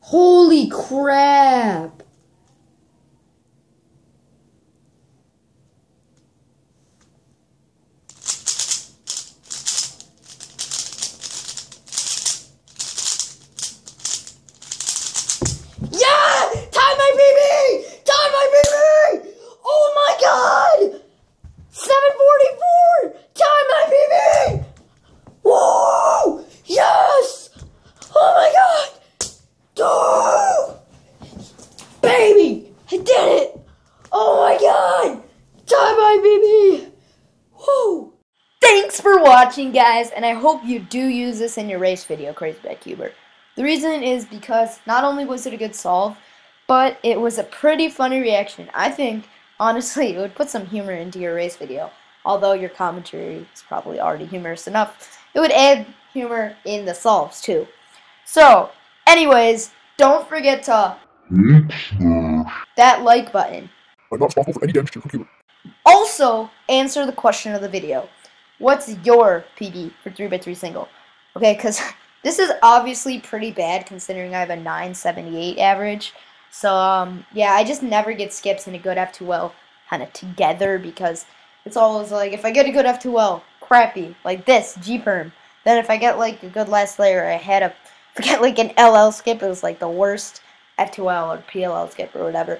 Holy crap! Yeah! Time my BB! Time my BB! Oh my god! 7:44! Time my BB! Whoa! Yes! Oh my god! Oh! Baby! I did it! Oh my god! Time my BB! Whoa! Thanks for watching, guys, and I hope you do use this in your race video, Crazy Bad Cuber. The reason is because not only was it a good solve, but it was a pretty funny reaction. I think, honestly, it would put some humor into your race video. Although your commentary is probably already humorous enough, it would add humor in the solves, too. So, anyways, don't forget to that like button. I'm not responsible for any damage to your computer. Also, answer the question of the video. What's your PB for 3x3 single? Okay, because this is obviously pretty bad considering I have a 978 average. So, yeah, I just never get skips in a good F2L kind of together because it's always like, if I get a good F2L, crappy, like this, G-Perm. Then if I get like a good last layer, I had a, forget like an LL skip, it was like the worst F2L or PLL skip or whatever.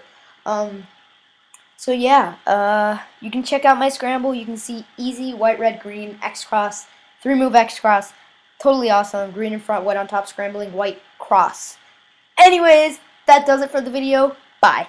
So yeah, you can check out my scramble. You can see easy white, red, green, X cross, 3-move X cross, totally awesome. Green in front, white on top, scrambling, white cross. Anyways, that does it for the video. Bye.